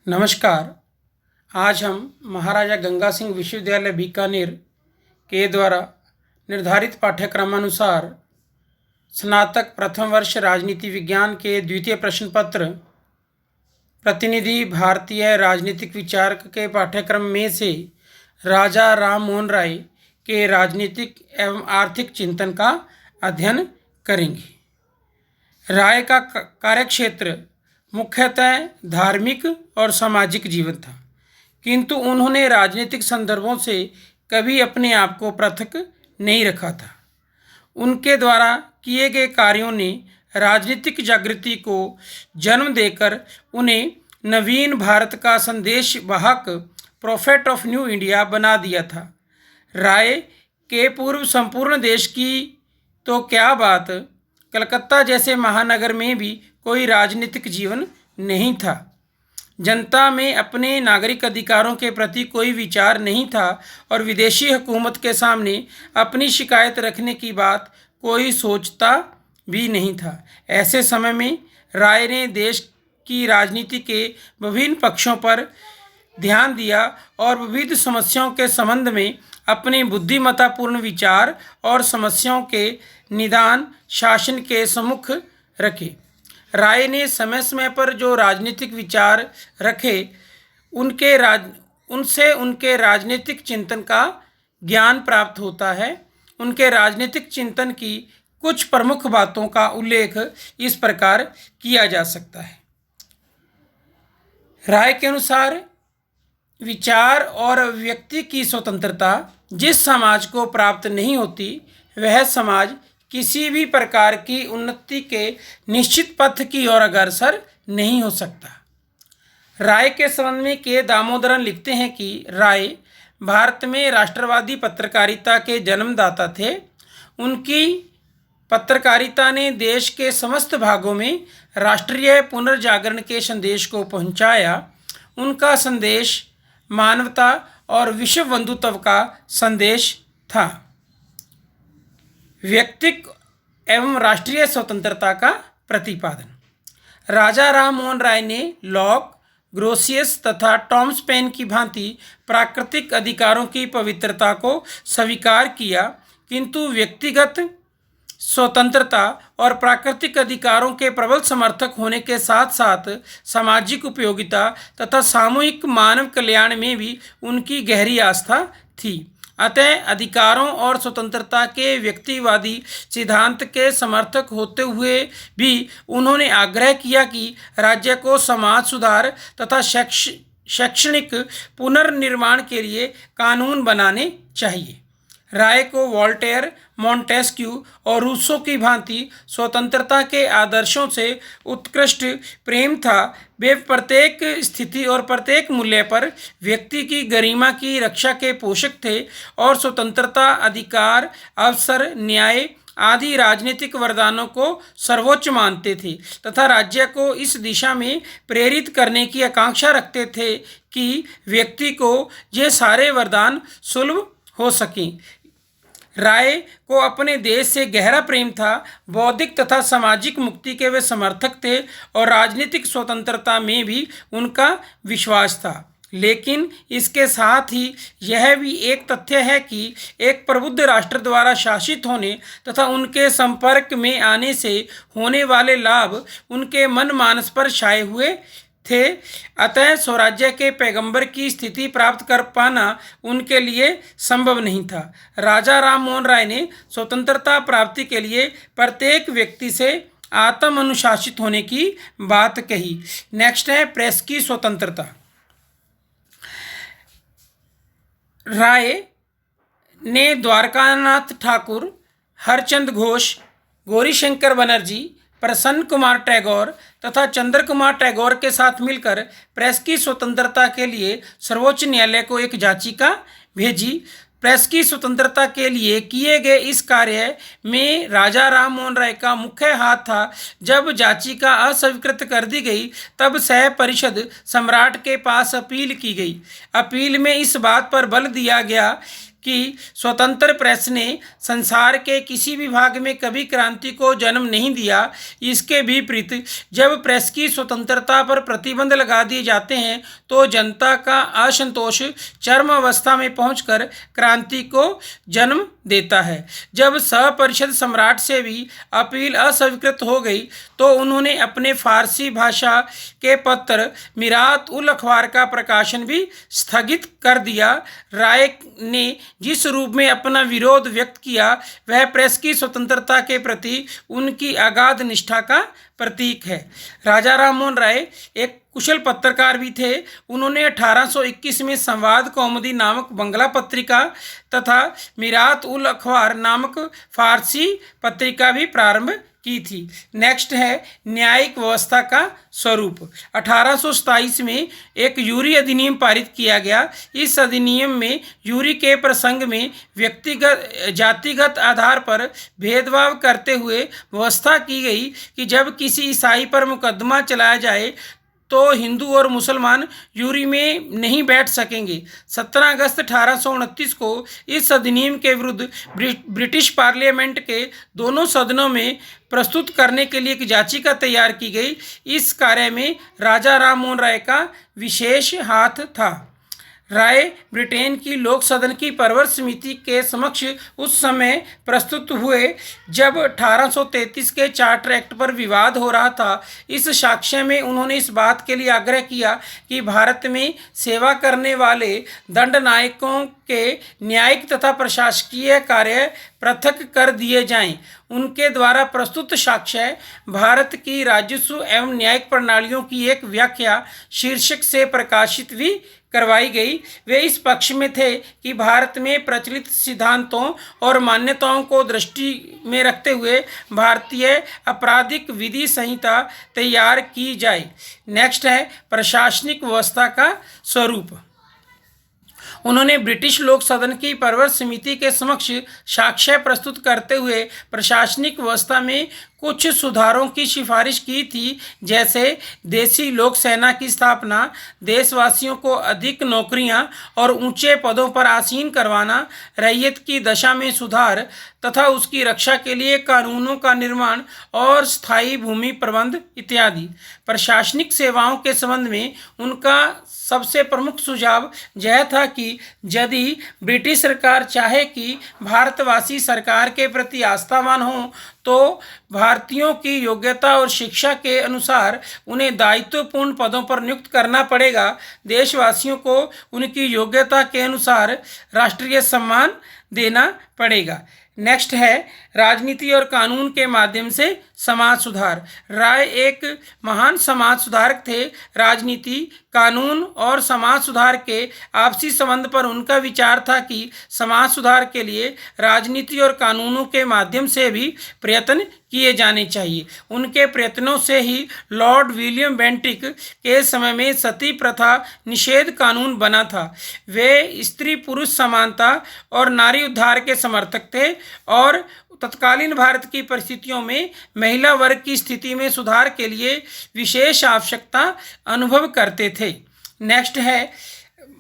नमस्कार। आज हम महाराजा गंगा सिंह विश्वविद्यालय बीकानेर के द्वारा निर्धारित पाठ्यक्रमानुसार स्नातक प्रथम वर्ष राजनीति विज्ञान के द्वितीय प्रश्न पत्र प्रतिनिधि भारतीय राजनीतिक विचार के पाठ्यक्रम में से राजा राम मोहन राय के राजनीतिक एवं आर्थिक चिंतन का अध्ययन करेंगे। राय का कार्यक्षेत्र मुख्यतः धार्मिक और सामाजिक जीवन था, किंतु उन्होंने राजनीतिक संदर्भों से कभी अपने आप को पृथक नहीं रखा था। उनके द्वारा किए गए कार्यों ने राजनीतिक जागृति को जन्म देकर उन्हें नवीन भारत का संदेश वाहक प्रोफेट ऑफ न्यू इंडिया बना दिया था। राय के पूर्व संपूर्ण देश की तो क्या बात, कलकत्ता जैसे महानगर में भी कोई राजनीतिक जीवन नहीं था। जनता में अपने नागरिक अधिकारों के प्रति कोई विचार नहीं था और विदेशी हुकूमत के सामने अपनी शिकायत रखने की बात कोई सोचता भी नहीं था। ऐसे समय में राय ने देश की राजनीति के विभिन्न पक्षों पर ध्यान दिया और विविध समस्याओं के संबंध में अपने बुद्धिमत्तापूर्ण विचार और समस्याओं के निदान शासन के सम्मुख रखे। राय ने समय समय पर जो राजनीतिक विचार रखे उनसे उनके राजनीतिक चिंतन का ज्ञान प्राप्त होता है। उनके राजनीतिक चिंतन की कुछ प्रमुख बातों का उल्लेख इस प्रकार किया जा सकता है। राय के अनुसार विचार और व्यक्ति की स्वतंत्रता जिस समाज को प्राप्त नहीं होती, वह समाज किसी भी प्रकार की उन्नति के निश्चित पथ की ओर अग्रसर नहीं हो सकता। राय के संबंध में के दामोदरन लिखते हैं कि राय भारत में राष्ट्रवादी पत्रकारिता के जन्मदाता थे। उनकी पत्रकारिता ने देश के समस्त भागों में राष्ट्रीय पुनर्जागरण के संदेश को पहुंचाया। उनका संदेश मानवता और विश्व बंधुत्व का संदेश था। व्यक्तिक एवं राष्ट्रीय स्वतंत्रता का प्रतिपादन। राजा राम मोहन राय ने लॉक, ग्रोसियस तथा टॉमस पेन की भांति प्राकृतिक अधिकारों की पवित्रता को स्वीकार किया, किंतु व्यक्तिगत स्वतंत्रता और प्राकृतिक अधिकारों के प्रबल समर्थक होने के साथ साथ सामाजिक उपयोगिता तथा सामूहिक मानव कल्याण में भी उनकी गहरी आस्था थी। अतः अधिकारों और स्वतंत्रता के व्यक्तिवादी सिद्धांत के समर्थक होते हुए भी उन्होंने आग्रह किया कि राज्य को समाज सुधार तथा शैक्षणिक पुनर्निर्माण के लिए कानून बनाने चाहिए। राय को वोल्टेयर, मोंटेस्क्यू और रूसो की भांति स्वतंत्रता के आदर्शों से उत्कृष्ट प्रेम था। वे प्रत्येक स्थिति और प्रत्येक मूल्य पर व्यक्ति की गरिमा की रक्षा के पोषक थे और स्वतंत्रता, अधिकार, अवसर, न्याय आदि राजनीतिक वरदानों को सर्वोच्च मानते थे तथा राज्य को इस दिशा में प्रेरित करने की आकांक्षा रखते थे कि व्यक्ति को ये सारे वरदान सुलभ हो सकें। राय को अपने देश से गहरा प्रेम था। बौद्धिक तथा सामाजिक मुक्ति के वे समर्थक थे और राजनीतिक स्वतंत्रता में भी उनका विश्वास था। लेकिन इसके साथ ही यह भी एक तथ्य है कि एक प्रबुद्ध राष्ट्र द्वारा शासित होने तथा उनके संपर्क में आने से होने वाले लाभ उनके मन मानस पर छाए हुए थे। अतः स्वराज्य के पैगंबर की स्थिति प्राप्त कर पाना उनके लिए संभव नहीं था। राजा राम मोहन राय ने स्वतंत्रता प्राप्ति के लिए प्रत्येक व्यक्ति से आत्म अनुशासित होने की बात कही। नेक्स्ट है प्रेस की स्वतंत्रता। राय ने द्वारकानाथ ठाकुर, हरचंद घोष, गौरीशंकर बनर्जी, प्रसन्न कुमार टैगोर तथा चंद्र कुमार टैगोर के साथ मिलकर प्रेस की स्वतंत्रता के लिए सर्वोच्च न्यायालय को एक याचिका भेजी। प्रेस की स्वतंत्रता के लिए किए गए इस कार्य में राजा राम मोहन राय का मुख्य हाथ था। जब याचिका अस्वीकृत कर दी गई, तब सह परिषद सम्राट के पास अपील की गई। अपील में इस बात पर बल दिया गया कि स्वतंत्र प्रेस ने संसार के किसी भी भाग में कभी क्रांति को जन्म नहीं दिया। इसके विपरीत जब प्रेस की स्वतंत्रता पर प्रतिबंध लगा दिए जाते हैं तो जनता का असंतोष चरम अवस्था में पहुंचकर क्रांति को जन्म देता है। जब सहपरिषद सम्राट से भी अपील अस्वीकृत हो गई तो उन्होंने अपने फारसी भाषा के पत्र मिरात उल अखबार का प्रकाशन भी स्थगित कर दिया। राय ने जिस रूप में अपना विरोध व्यक्त किया वह प्रेस की स्वतंत्रता के प्रति उनकी अगाध निष्ठा का प्रतीक है। राजा राम मोहन राय एक कुशल पत्रकार भी थे। उन्होंने 1821 में संवाद कौमुदी नामक बंगला पत्रिका तथा मिरात उल अखबार नामक फारसी पत्रिका भी प्रारंभ की थी। नेक्स्ट है न्यायिक व्यवस्था का स्वरूप। 1827 में एक यूरी अधिनियम पारित किया गया। इस अधिनियम में यूरी के प्रसंग में व्यक्तिगत जातिगत आधार पर भेदभाव करते हुए व्यवस्था की गई कि जब किसी ईसाई पर मुकदमा चलाया जाए तो हिंदू और मुसलमान यूरी में नहीं बैठ सकेंगे। 17 अगस्त 1829 को इस अधिनियम के विरुद्ध ब्रिटिश पार्लियामेंट के दोनों सदनों में प्रस्तुत करने के लिए एक याचिका तैयार की गई। इस कार्य में राजा राम मोहन राय का विशेष हाथ था। राय ब्रिटेन की लोक सदन की परवर समिति के समक्ष उस समय प्रस्तुत हुए जब 1833 के चार्टर एक्ट पर विवाद हो रहा था। इस साक्ष्य में उन्होंने इस बात के लिए आग्रह किया कि भारत में सेवा करने वाले दंड नायकों के न्यायिक तथा प्रशासकीय कार्य पृथक कर दिए जाएं। उनके द्वारा प्रस्तुत साक्ष्य भारत की राजस्व एवं न्यायिक प्रणालियों की एक व्याख्या शीर्षक से प्रकाशित भी करवाई गई। वे इस पक्ष में थे कि भारत में प्रचलित सिद्धांतों और मान्यताओं को दृष्टि में रखते हुए भारतीय आपराधिक विधि संहिता तैयार की जाए। नेक्स्ट है प्रशासनिक व्यवस्था का स्वरूप। उन्होंने ब्रिटिश लोक सदन की परवर समिति के समक्ष साक्ष्य प्रस्तुत करते हुए प्रशासनिक व्यवस्था में कुछ सुधारों की सिफारिश की थी, जैसे देसी लोक सेना की स्थापना, देशवासियों को अधिक नौकरियां और ऊंचे पदों पर आसीन करवाना, रैयत की दशा में सुधार तथा उसकी रक्षा के लिए कानूनों का निर्माण और स्थायी भूमि प्रबंध इत्यादि। प्रशासनिक सेवाओं के संबंध में उनका सबसे प्रमुख सुझाव यह था कि यदि ब्रिटिश सरकार चाहे कि भारतवासी सरकार के प्रति आस्थावान हों तो भारतीयों की योग्यता और शिक्षा के अनुसार उन्हें दायित्वपूर्ण पदों पर नियुक्त करना पड़ेगा। देशवासियों को उनकी योग्यता के अनुसार राष्ट्रीय सम्मान देना पड़ेगा। नेक्स्ट है राजनीति और कानून के माध्यम से समाज सुधार। राय एक महान समाज सुधारक थे। राजनीति, कानून और समाज सुधार के आपसी संबंध पर उनका विचार था कि समाज सुधार के लिए राजनीति और कानूनों के माध्यम से भी प्रयत्न किए जाने चाहिए। उनके प्रयत्नों से ही लॉर्ड विलियम बेंटिक के समय में सती प्रथा निषेध कानून बना था। वे स्त्री पुरुष समानता और नारी उद्धार के समर्थक थे और तत्कालीन भारत की परिस्थितियों में महिला वर्ग की स्थिति में सुधार के लिए विशेष आवश्यकता अनुभव करते थे। नेक्स्ट है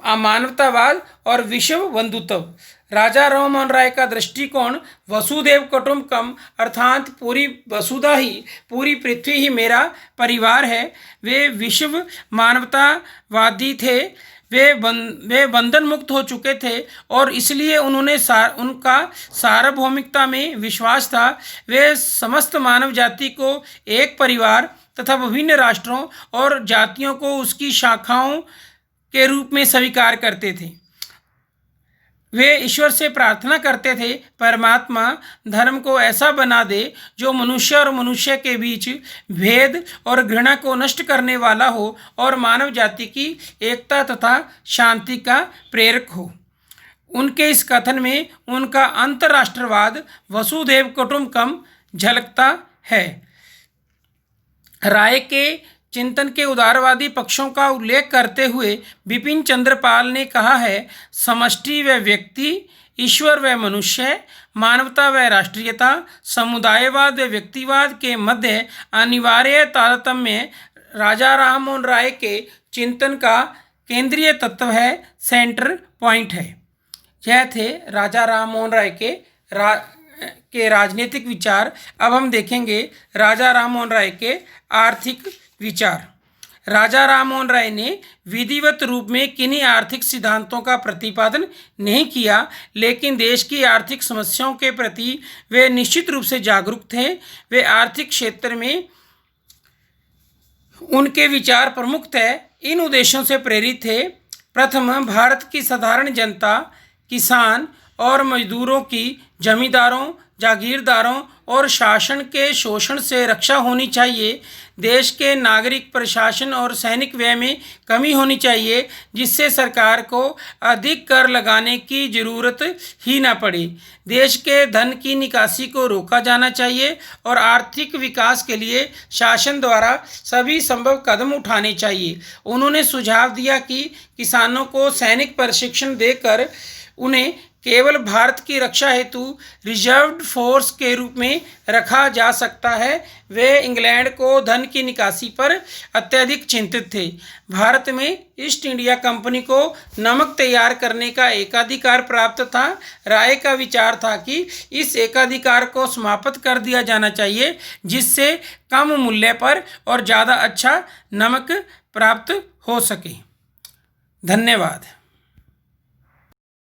मानवतावाद और विश्व बंधुत्व। राजा राम मोहन राय का दृष्टिकोण वसुधैव कुटुंबकम अर्थात पूरी वसुधा ही, पूरी पृथ्वी ही मेरा परिवार है। वे विश्व मानवतावादी थे। वे बंधन मुक्त हो चुके थे और इसलिए उन्होंने उनका सार्वभौमिकता में विश्वास था। वे समस्त मानव जाति को एक परिवार तथा विभिन्न राष्ट्रों और जातियों को उसकी शाखाओं के रूप में स्वीकार करते थे। वे ईश्वर से प्रार्थना करते थे परमात्मा धर्म को ऐसा बना दे जो मनुष्य और मनुष्य के बीच भेद और घृणा को नष्ट करने वाला हो और मानव जाति की एकता तथा शांति का प्रेरक हो। उनके इस कथन में उनका अंतर्राष्ट्रवाद वसुधैव कुटुंबकम झलकता है। राय के चिंतन के उदारवादी पक्षों का उल्लेख करते हुए बिपिन चंद्र पाल ने कहा है, समष्टि व व्यक्ति, ईश्वर व मनुष्य, मानवता व राष्ट्रीयता, समुदायवाद व व्यक्तिवाद के मध्य अनिवार्य तारतम्य राजा राम मोहन राय के चिंतन का केंद्रीय तत्व है, सेंटर पॉइंट है। यह थे राजा राम मोहन राय के राजनीतिक विचार। अब हम देखेंगे राजा राम मोहन राय के आर्थिक विचार। राजा राम मोहन राय ने विधिवत रूप में किन्हीं आर्थिक सिद्धांतों का प्रतिपादन नहीं किया, लेकिन देश की आर्थिक समस्याओं के प्रति वे निश्चित रूप से जागरूक थे। वे आर्थिक क्षेत्र में उनके विचार प्रमुखतः इन उद्देश्यों से प्रेरित थे। प्रथम, भारत की साधारण जनता, किसान और मजदूरों की जमींदारों, जागीरदारों और शासन के शोषण से रक्षा होनी चाहिए। देश के नागरिक, प्रशासन और सैनिक व्यय में कमी होनी चाहिए, जिससे सरकार को अधिक कर लगाने की जरूरत ही न पड़े। देश के धन की निकासी को रोका जाना चाहिए और आर्थिक विकास के लिए शासन द्वारा सभी संभव कदम उठाने चाहिए। उन्होंने सुझाव दिया कि किसानों को सैनिक प्रशिक्षण देकर उन्हें केवल भारत की रक्षा हेतु रिजर्व्ड फोर्स के रूप में रखा जा सकता है। वे इंग्लैंड को धन की निकासी पर अत्यधिक चिंतित थे। भारत में ईस्ट इंडिया कंपनी को नमक तैयार करने का एकाधिकार प्राप्त था। राय का विचार था कि इस एकाधिकार को समाप्त कर दिया जाना चाहिए, जिससे कम मूल्य पर और ज़्यादा अच्छा नमक प्राप्त हो सके। धन्यवाद।